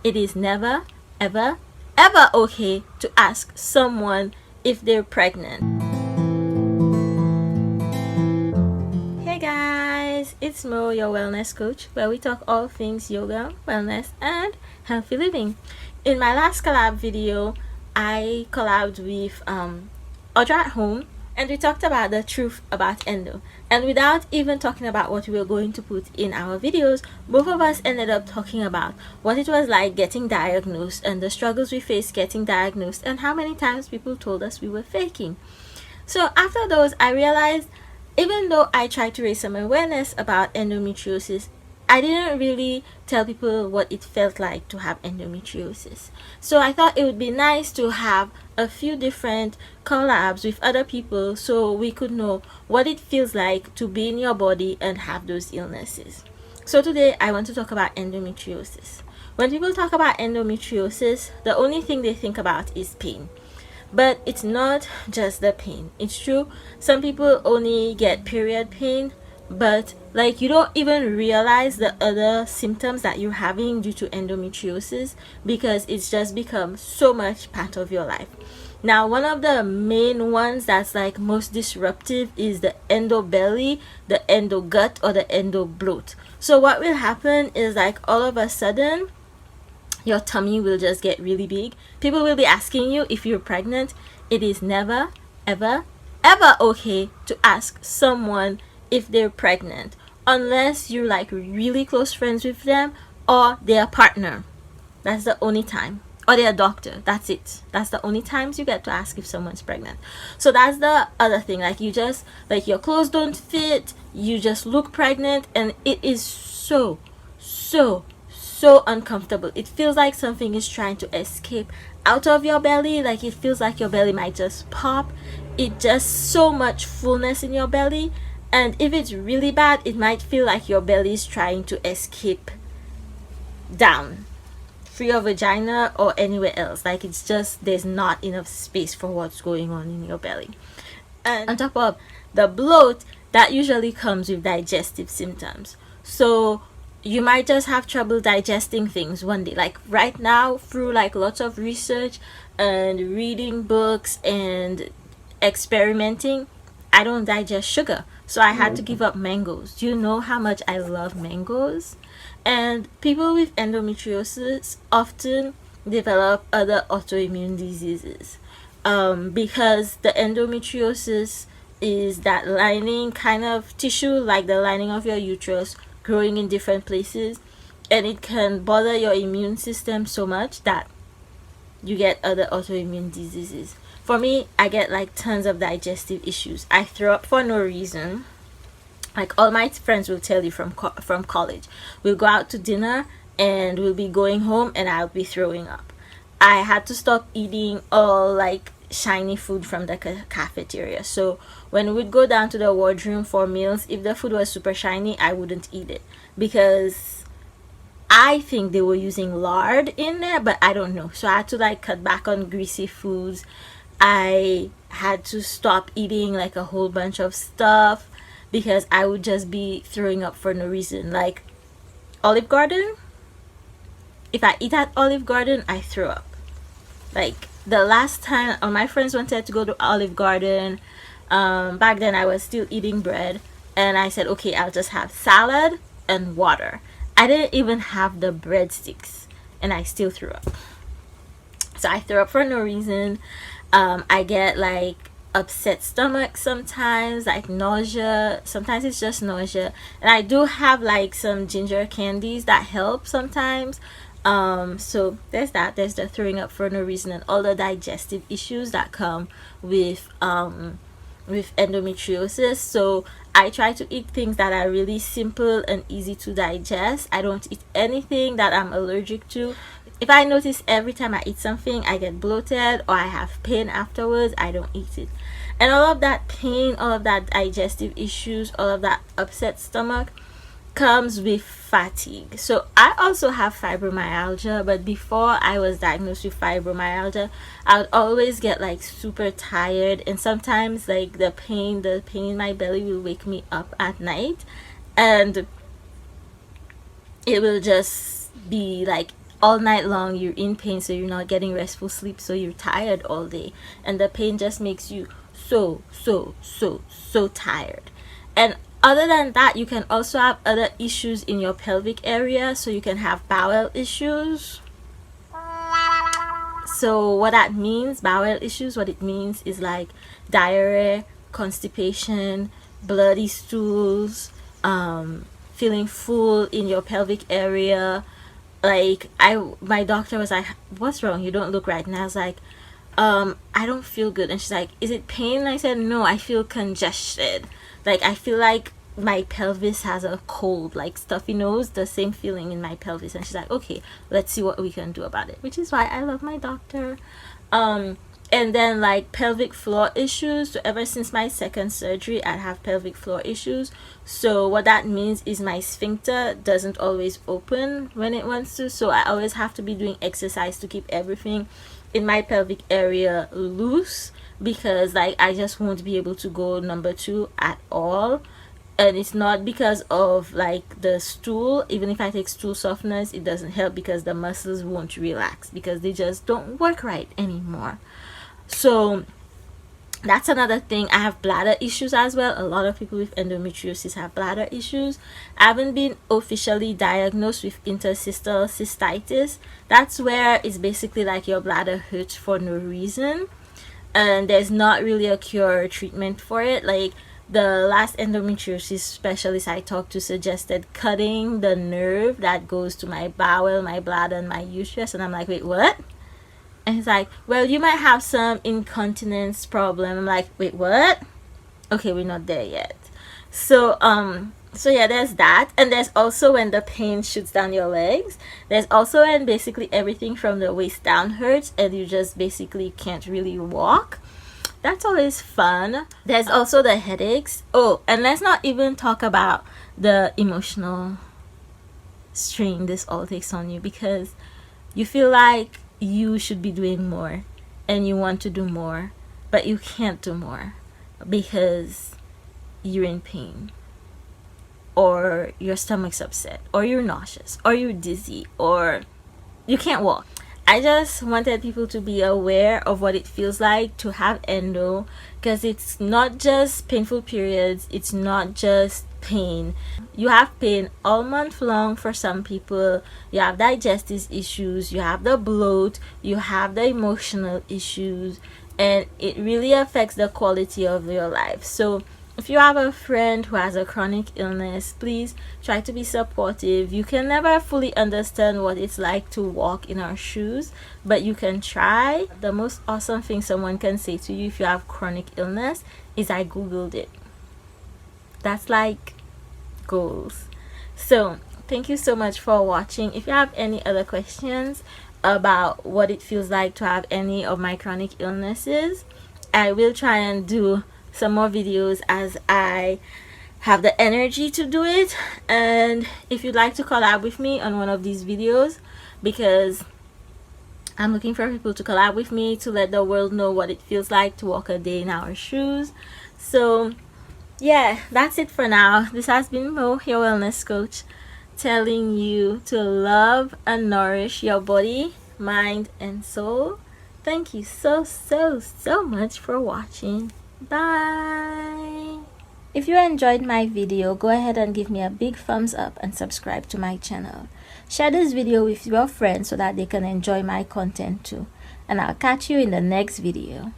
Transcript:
it is never, ever, ever okay to ask someone if they're pregnant. Hey guys, it's Mo, your wellness coach, where we talk all things yoga, wellness, and healthy living. In my last collab video, I collabed with Audra at home, and we talked about the truth about endo. And without even talking about what we were going to put in our videos, both of us ended up talking about what it was like getting diagnosed and the struggles we faced getting diagnosed and how many times people told us we were faking. So after those, I realized even though I tried to raise some awareness about endometriosis, I didn't really tell people what it felt like to have endometriosis. So I thought it would be nice to have a few different collabs with other people so we could know what it feels like to be in your body and have those illnesses. So today I want to talk about endometriosis. When people talk about endometriosis, the only thing they think about is pain. But it's not just the pain. It's true, some people only get period pain, but like you don't even realize the other symptoms that you're having due to endometriosis because it's just become so much part of your life. Now, one of the main ones that's like most disruptive is the endo belly, the endo gut, or the endo bloat. So what will happen is like all of a sudden your tummy will just get really big. People will be asking you if you're pregnant. It is never, ever, ever okay to ask someone if they're pregnant unless you're like really close friends with them or their partner. That's the only time. Or their doctor. That's it. That's the only times you get to ask if someone's pregnant. So that's the other thing. Like you just, like your clothes don't fit, you just look pregnant, and it is so uncomfortable. It feels like something is trying to escape out of your belly. Like it feels like your belly might just pop. It just so much fullness in your belly, and if it's really bad, it might feel like your belly is trying to escape down through your vagina or anywhere else. Like it's just there's not enough space for what's going on in your belly. And on top of the bloat, that usually comes with digestive symptoms. So you might just have trouble digesting things one day. Like right now, through like lots of research and reading books and experimenting, I don't digest sugar. So I had to give up mangoes. Do you know how much I love mangoes? And people with endometriosis often develop other autoimmune diseases because the endometriosis is that lining kind of tissue like the lining of your uterus growing in different places, and it can bother your immune system so much that you get other autoimmune diseases. For me, I get like tons of digestive issues. I throw up for no reason. Like all my friends will tell you from college. We'll go out to dinner and we'll be going home and I'll be throwing up. I had to stop eating all like shiny food from the cafeteria. So when we'd go down to the wardroom for meals, if the food was super shiny, I wouldn't eat it because I think they were using lard in there, but I don't know. So I had to like cut back on greasy foods. I had to stop eating like a whole bunch of stuff because I would just be throwing up for no reason. Like Olive Garden, if I eat at Olive Garden, I throw up. Like the last time my friends wanted to go to Olive Garden, back then I was still eating bread, and I said, okay, I'll just have salad and water. I didn't even have the breadsticks and I still threw up. So I throw up for no reason. I get like upset stomach sometimes, like nausea. Sometimes it's just nausea, and I do have like some ginger candies that help sometimes. So there's that. There's the throwing up for no reason and all the digestive issues that come with endometriosis. So I try to eat things that are really simple and easy to digest. I don't eat anything that I'm allergic to. If I notice every time I eat something I get bloated or I have pain afterwards, I don't eat it. And all of that pain, all of that digestive issues, all of that upset stomach comes with fatigue. So I also have fibromyalgia, but before I was diagnosed with fibromyalgia, I would always get like super tired, and sometimes like the pain in my belly will wake me up at night, and it will just be like all night long you're in pain, so you're not getting restful sleep, so you're tired all day, and the pain just makes you so tired. And other than that, you can also have other issues in your pelvic area. So you can have bowel issues. So what that means, bowel issues, what it means is like diarrhea, constipation, bloody stools, feeling full in your pelvic area. Like my doctor was like, what's wrong, you don't look right. And I was like, I don't feel good. And she's like, is it pain? And I said, no, I feel congested. Like I feel like my pelvis has a cold, like stuffy nose, the same feeling in my pelvis. And she's like, okay, let's see what we can do about it, which is why I love my doctor. And then like pelvic floor issues. So ever since my second surgery, I have pelvic floor issues. So what that means is my sphincter doesn't always open when it wants to, so I always have to be doing exercise to keep everything in my pelvic area loose, because like I just won't be able to go number 2 at all. And it's not because of like the stool. Even if I take stool softeners, it doesn't help because the muscles won't relax, because they just don't work right anymore. So that's another thing. I have bladder issues as well. A lot of people with endometriosis have bladder issues. I haven't been officially diagnosed with interstitial cystitis. That's where it's basically like your bladder hurts for no reason, and there's not really a cure or treatment for it. Like the last endometriosis specialist I talked to suggested cutting the nerve that goes to my bowel, my bladder, and my uterus, and I'm like, wait, what? And he's like, well, you might have some incontinence problem. I'm like, wait, what? Okay, we're not there yet. So yeah, there's that. And there's also when the pain shoots down your legs. There's also when basically everything from the waist down hurts and you just basically can't really walk. That's always fun. There's also the headaches. Oh, and let's not even talk about the emotional strain this all takes on you, because you feel like you should be doing more and you want to do more, but you can't do more because you're in pain, or your stomach's upset, or you're nauseous, or you're dizzy, or you can't walk. I just wanted people to be aware of what it feels like to have endo, because it's not just painful periods, it's not just pain. You have pain all month long for some people. You have digestive issues, you have the bloat, you have the emotional issues, and it really affects the quality of your life. So if you have a friend who has a chronic illness, please try to be supportive. You can never fully understand what it's like to walk in our shoes, but you can try. The most awesome thing someone can say to you if you have chronic illness is, I googled it. That's like goals. So thank you so much for watching. If you have any other questions about what it feels like to have any of my chronic illnesses, I will try and do some more videos as I have the energy to do it. And if you'd like to collab with me on one of these videos, because I'm looking for people to collab with me to let the world know what it feels like to walk a day in our shoes. So yeah, that's it for now. This has been Mo, your wellness coach, telling you to love and nourish your body, mind, and soul. Thank you so much for watching. Bye. If you enjoyed my video, go ahead and give me a big thumbs up and subscribe to my channel. Share this video with your friends so that they can enjoy my content too. And I'll catch you in the next video.